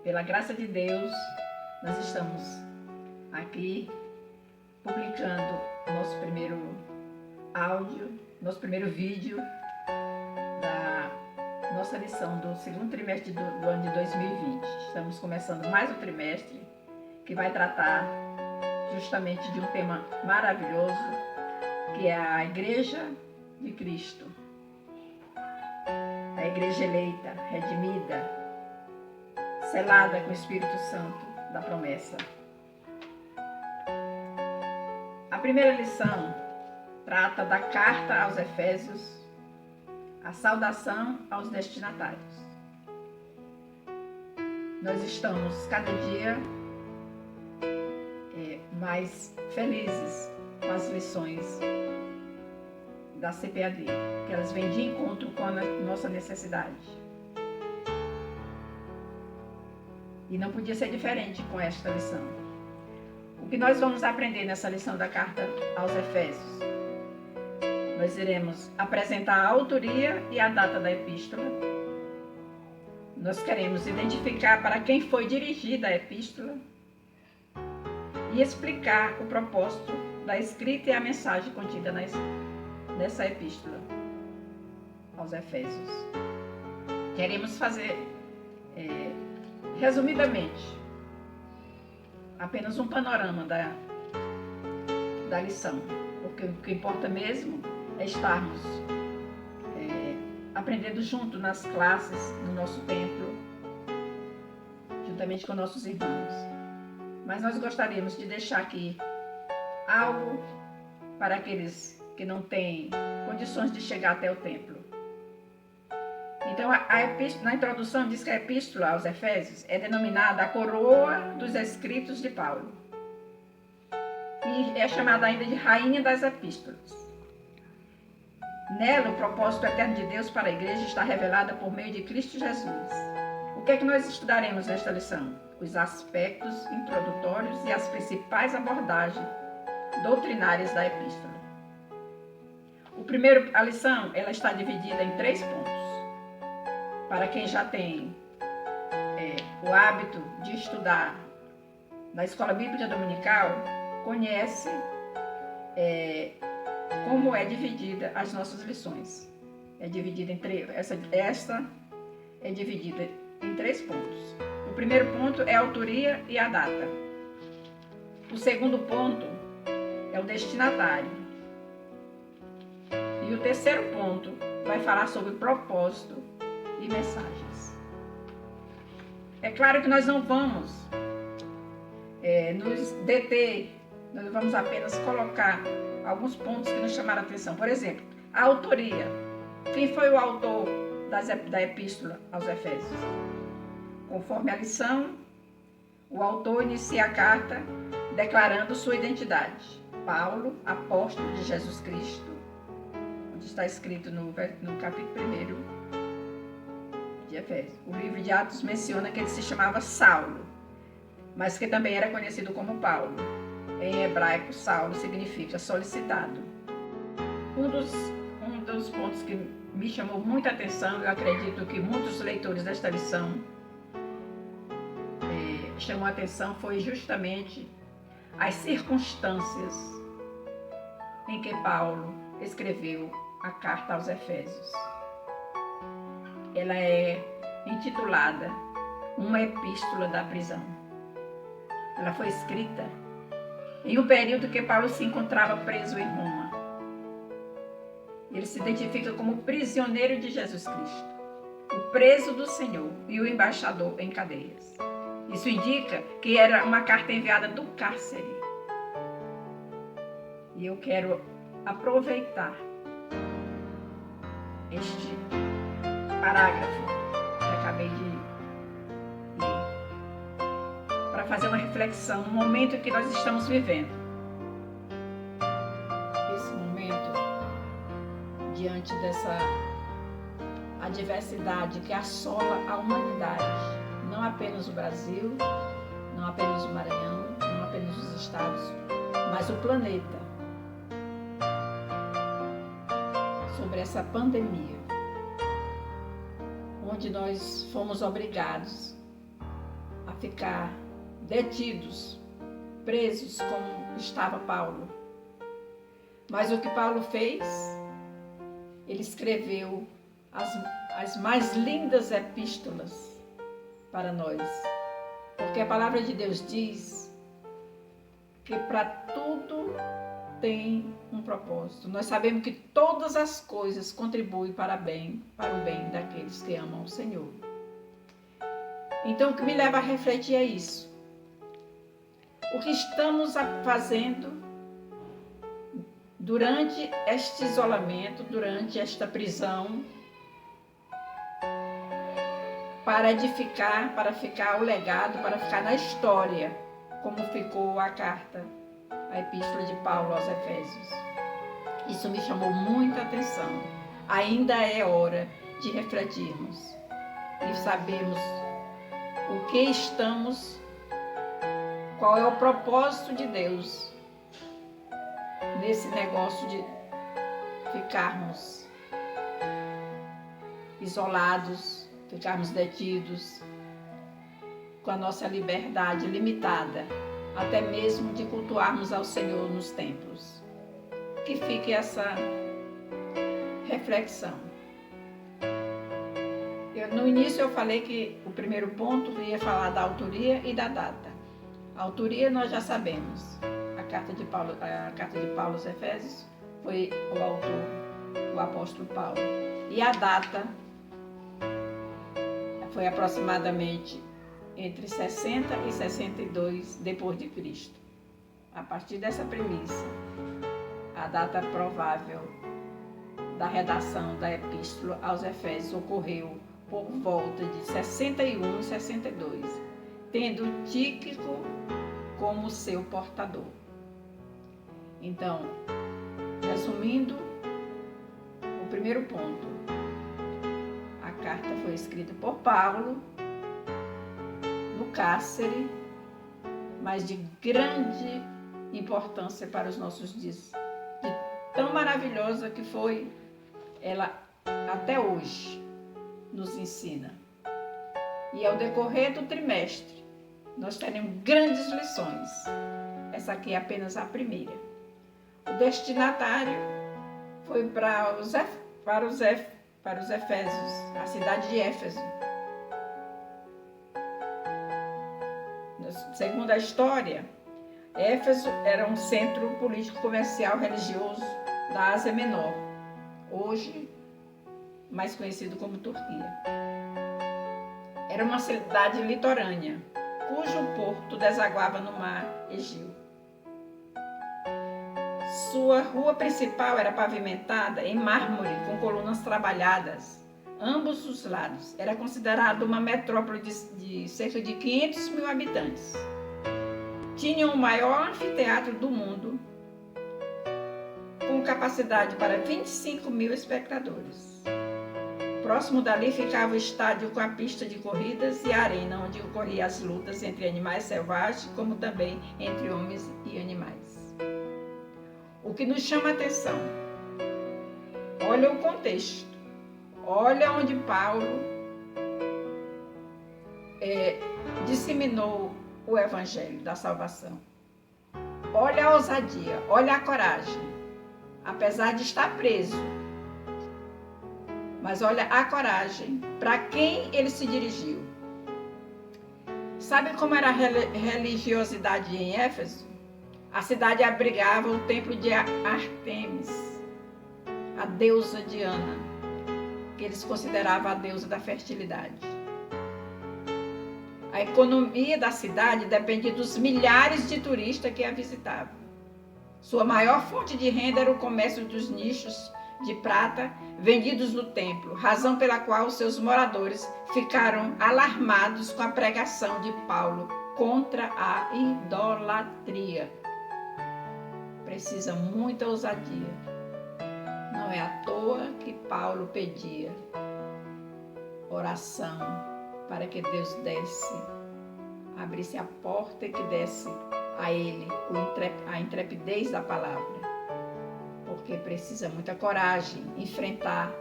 Pela graça de Deus, nós estamos aqui publicando nosso primeiro áudio, nosso primeiro vídeo da nossa lição do segundo trimestre do ano de 2020. Estamos começando mais um trimestre que vai tratar justamente de um tema maravilhoso, que é a Igreja de Cristo. A Igreja eleita, redimida, selada com o Espírito Santo da promessa. A primeira lição trata da carta aos Efésios, a saudação aos destinatários. Nós estamos cada dia mais felizes com as lições da CPAD, que elas vêm de encontro com a nossa necessidade. E não podia ser diferente com esta lição. O que nós vamos aprender nessa lição da carta aos Efésios? Nós iremos apresentar a autoria e a data da epístola. Nós queremos identificar para quem foi dirigida a epístola e explicar o propósito da escrita e a mensagem contida nessa epístola aos Efésios. Queremos fazer, resumidamente, apenas um panorama da lição, porque o que importa mesmo é estarmos aprendendo junto nas classes, no nosso templo, juntamente com nossos irmãos. Mas nós gostaríamos de deixar aqui algo para aqueles que não têm condições de chegar até o templo. Então, na introdução diz que a epístola aos Efésios é denominada a coroa dos escritos de Paulo. E é chamada ainda de rainha das epístolas. Nela, o propósito eterno de Deus para a igreja está revelado por meio de Cristo Jesus. O que é que nós estudaremos nesta lição? Os aspectos introdutórios e as principais abordagens doutrinárias da epístola. A lição ela está dividida em 3 pontos. Para quem já tem o hábito de estudar na Escola Bíblica Dominical, conhece como é dividida as nossas lições. Esta é dividida em 3 pontos. O primeiro ponto é a autoria e a data. O segundo ponto é o destinatário. E o terceiro ponto vai falar sobre o propósito e mensagens. É claro que nós não vamos nos deter, nós vamos apenas colocar alguns pontos que nos chamaram a atenção. Por exemplo, a autoria. Quem foi o autor da epístola aos Efésios? Conforme a lição, o autor inicia a carta declarando sua identidade. Paulo, apóstolo de Jesus Cristo, onde está escrito no capítulo 1 de Efésios. O livro de Atos menciona que ele se chamava Saulo, mas que também era conhecido como Paulo. Em hebraico, Saulo significa solicitado. Um dos pontos que me chamou muita atenção, eu acredito que muitos leitores desta lição chamou a atenção, foi justamente as circunstâncias em que Paulo escreveu a carta aos Efésios. Ela é intitulada Uma Epístola da Prisão. Ela foi escrita em um período que Paulo se encontrava preso em Roma. Ele se identifica como prisioneiro de Jesus Cristo, o preso do Senhor e o embaixador em cadeias. Isso indica que era uma carta enviada do cárcere. E eu quero aproveitar este parágrafo que acabei de ler para fazer uma reflexão no momento que nós estamos vivendo. Esse momento, diante dessa adversidade que assola a humanidade, não apenas o Brasil, não apenas o Maranhão, não apenas os estados, mas o planeta, sobre essa pandemia, onde nós fomos obrigados a ficar detidos, presos como estava Paulo. Mas o que Paulo fez? Ele escreveu as mais lindas epístolas para nós. Porque a palavra de Deus diz que para tudo tem um propósito. Nós sabemos que todas as coisas contribuem para o bem daqueles que amam o Senhor. Então, o que me leva a refletir é isso. O que estamos fazendo durante este isolamento, durante esta prisão, para edificar, para ficar o legado, para ficar na história, como ficou a carta, a epístola de Paulo aos Efésios. Isso me chamou muita atenção. Ainda é hora de refletirmos e sabermos o que estamos, qual é o propósito de Deus nesse negócio de ficarmos isolados, ficarmos detidos, com a nossa liberdade limitada, até mesmo de cultuarmos ao Senhor nos templos. Que fique essa reflexão. No início eu falei que o primeiro ponto ia falar da autoria e da data. A autoria nós já sabemos. A carta de Paulo aos Efésios foi o autor, o apóstolo Paulo. E a data foi aproximadamente entre 60 e 62 depois de Cristo. A partir dessa premissa, a data provável da redação da epístola aos Efésios ocorreu por volta de 61 e 62, tendo Tíquico como seu portador. Então, resumindo, o primeiro ponto, a carta foi escrita por Paulo no cárcere, mas de grande importância para os nossos dias, de tão maravilhosa que foi, ela até hoje nos ensina. E ao decorrer do trimestre, nós teremos grandes lições. Essa aqui é apenas a primeira. O destinatário foi para os Efésios, a cidade de Éfeso. Segundo a história, Éfeso era um centro político, comercial, religioso da Ásia Menor, hoje mais conhecido como Turquia. Era uma cidade litorânea, cujo porto desaguava no mar Egeu. Sua rua principal era pavimentada em mármore com colunas trabalhadas, ambos os lados. Era considerada uma metrópole de cerca de 500 mil habitantes. Tinha o maior anfiteatro do mundo, com capacidade para 25 mil espectadores. Próximo dali ficava o estádio com a pista de corridas e a arena onde ocorriam as lutas entre animais selvagens, como também entre homens e animais. O que nos chama a atenção, olha o contexto, olha onde Paulo disseminou o evangelho da salvação. Olha a ousadia, olha a coragem, apesar de estar preso. Mas olha a coragem, para quem ele se dirigiu. Sabe como era a religiosidade em Éfeso? A cidade abrigava o templo de Ártemis, a deusa Diana, que eles consideravam a deusa da fertilidade. A economia da cidade dependia dos milhares de turistas que a visitavam. Sua maior fonte de renda era o comércio dos nichos de prata vendidos no templo, razão pela qual seus moradores ficaram alarmados com a pregação de Paulo contra a idolatria. Precisa muita ousadia. Não é à toa que Paulo pedia oração para que Deus abrisse a porta e que desse a ele a intrepidez da palavra. Porque precisa muita coragem enfrentar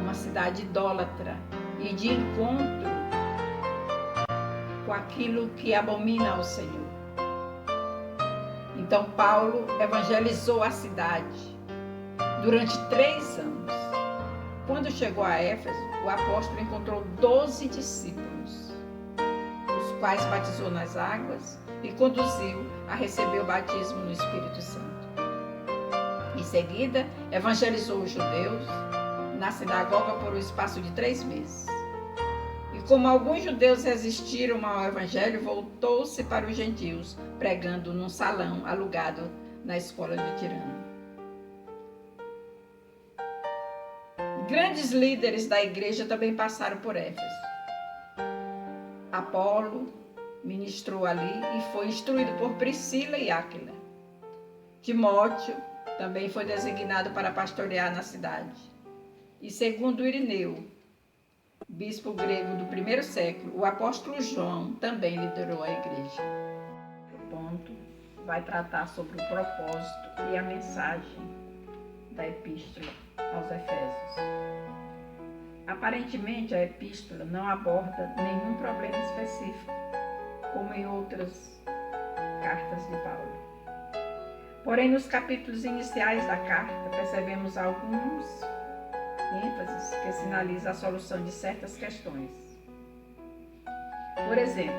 uma cidade idólatra e de encontro com aquilo que abomina ao Senhor. Então Paulo evangelizou a cidade durante 3 anos. Quando chegou a Éfeso, o apóstolo encontrou 12 discípulos, os quais batizou nas águas e conduziu a receber o batismo no Espírito Santo. Em seguida, evangelizou os judeus na sinagoga por um espaço de 3 meses. E como alguns judeus resistiram ao evangelho, voltou-se para os gentios, pregando num salão alugado na escola de Tirano. Grandes líderes da igreja também passaram por Éfeso. Apolo ministrou ali e foi instruído por Priscila e Áquila. Timóteo também foi designado para pastorear na cidade. E segundo Irineu, bispo grego do 1º século, o apóstolo João também liderou a igreja. O ponto vai tratar sobre o propósito e a mensagem da epístola aos Efésios. Aparentemente, a epístola não aborda nenhum problema específico, como em outras cartas de Paulo. Porém, nos capítulos iniciais da carta, percebemos alguns ênfases que sinalizam a solução de certas questões. Por exemplo,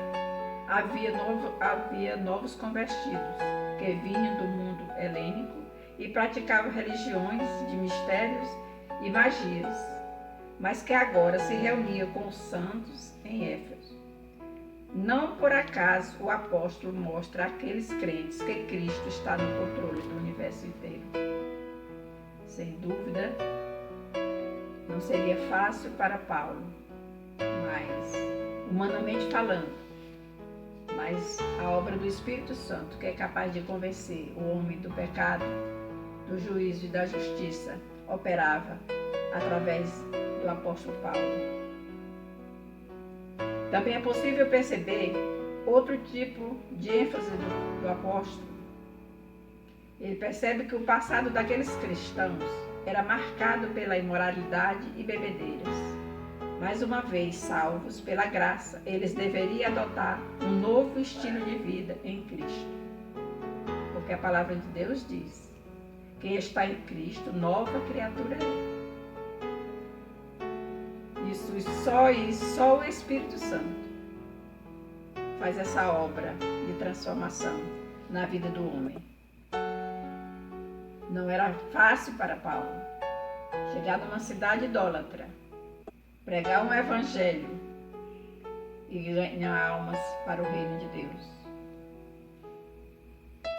havia novos convertidos que vinham do mundo helênico e praticavam religiões de mistérios e magias, mas que agora se reuniam com os santos em Éfeso. Não por acaso o apóstolo mostra àqueles crentes que Cristo está no controle do universo inteiro. Sem dúvida, não seria fácil para Paulo, mas humanamente falando, mas a obra do Espírito Santo, que é capaz de convencer o homem do pecado, do juízo e da justiça, operava através do apóstolo Paulo. Também é possível perceber outro tipo de ênfase do apóstolo. Ele percebe que o passado daqueles cristãos era marcado pela imoralidade e bebedeiras. Mais uma vez, salvos pela graça, eles deveriam adotar um novo estilo de vida em Cristo. Porque a palavra de Deus diz: quem está em Cristo, nova criatura é. Só o Espírito Santo faz essa obra de transformação na vida do homem. Não era fácil para Paulo chegar numa cidade idólatra, pregar um evangelho e ganhar almas para o reino de Deus.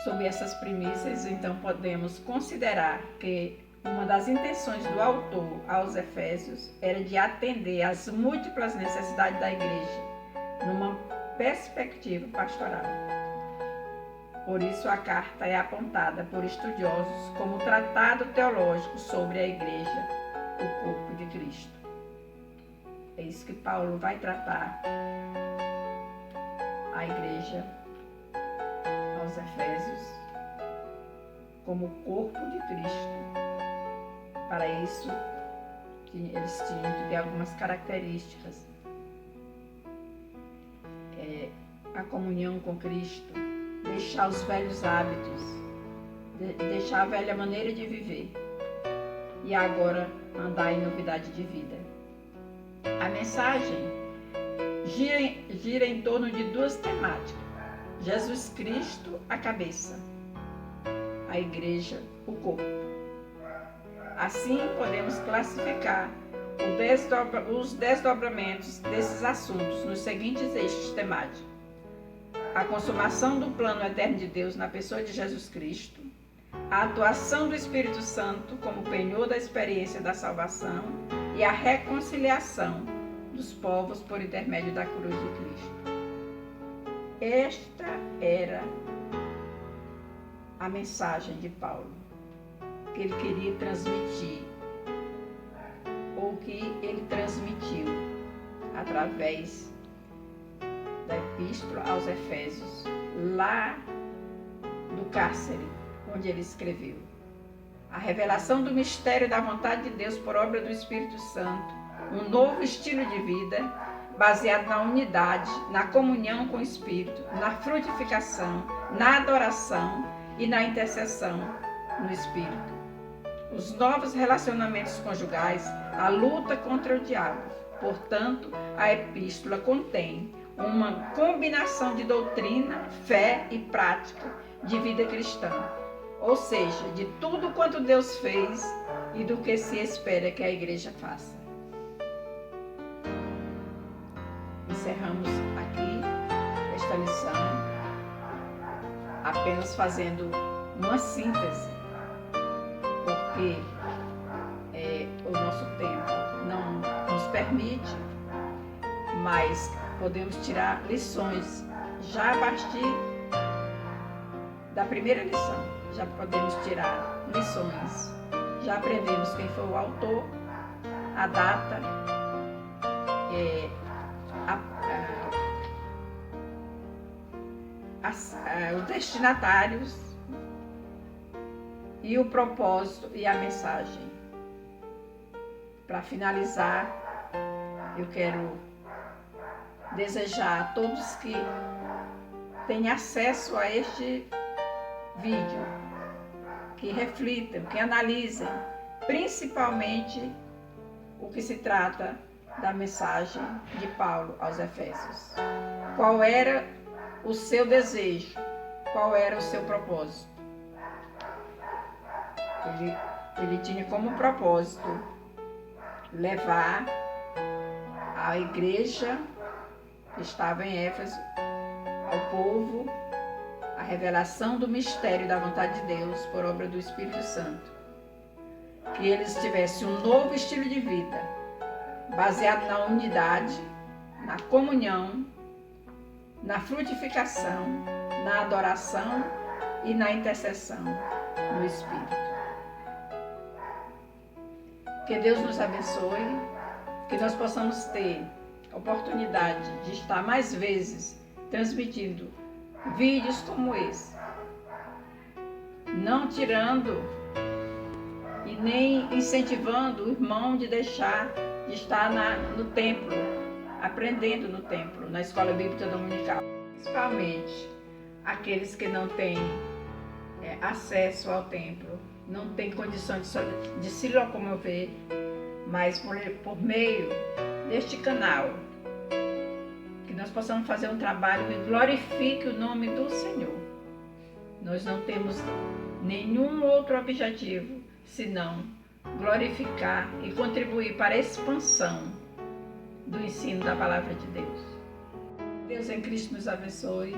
Sob essas premissas, então, podemos considerar que uma das intenções do autor aos Efésios era de atender às múltiplas necessidades da igreja numa perspectiva pastoral. Por isso, a carta é apontada por estudiosos como um tratado teológico sobre a igreja, o corpo de Cristo. É isso que Paulo vai tratar a igreja aos Efésios como o corpo de Cristo. Para isso, eles tinham que ter algumas características. A comunhão com Cristo, deixar os velhos hábitos, deixar a velha maneira de viver e agora andar em novidade de vida. A mensagem gira em torno de 2 temáticas: Jesus Cristo, a cabeça, a igreja, o corpo. Assim, podemos classificar os desdobramentos desses assuntos nos seguintes eixos temáticos: a consumação do plano eterno de Deus na pessoa de Jesus Cristo, a atuação do Espírito Santo como penhor da experiência da salvação e a reconciliação dos povos por intermédio da cruz de Cristo. Esta era a mensagem de Paulo, que ele queria transmitir, ou que ele transmitiu através da epístola aos Efésios, lá do cárcere onde ele escreveu. A revelação do mistério da vontade de Deus por obra do Espírito Santo, um novo estilo de vida, baseado na unidade, na comunhão com o Espírito, na frutificação, na adoração e na intercessão no Espírito. Os novos relacionamentos conjugais, a luta contra o diabo. Portanto, a epístola contém uma combinação de doutrina, fé e prática de vida cristã, ou seja, de tudo quanto Deus fez e do que se espera que a igreja faça. Encerramos aqui esta lição, apenas fazendo uma síntese, porque o nosso tempo não nos permite, mas podemos tirar lições já a partir da primeira lição. Já podemos tirar lições. Já aprendemos quem foi o autor, a data, os destinatários e o propósito e a mensagem. Para finalizar, eu quero desejar a todos que têm acesso a este vídeo, que reflitam, que analisem, principalmente o que se trata da mensagem de Paulo aos Efésios. Qual era o seu desejo? Qual era o seu propósito? Ele tinha como propósito levar a igreja que estava em Éfeso, ao povo, a revelação do mistério da vontade de Deus por obra do Espírito Santo. Que eles tivessem um novo estilo de vida, baseado na unidade, na comunhão, na frutificação, na adoração e na intercessão no Espírito. Que Deus nos abençoe, que nós possamos ter a oportunidade de estar mais vezes transmitindo vídeos como esse, não tirando e nem incentivando o irmão de deixar de estar no templo, aprendendo no templo, na escola bíblica dominical, principalmente aqueles que não têm acesso ao templo, não têm condições de se locomover, mas por meio deste canal, que nós possamos fazer um trabalho que glorifique o nome do Senhor. Nós não temos nenhum outro objetivo senão glorificar e contribuir para a expansão do ensino da palavra de Deus. Deus em Cristo nos abençoe.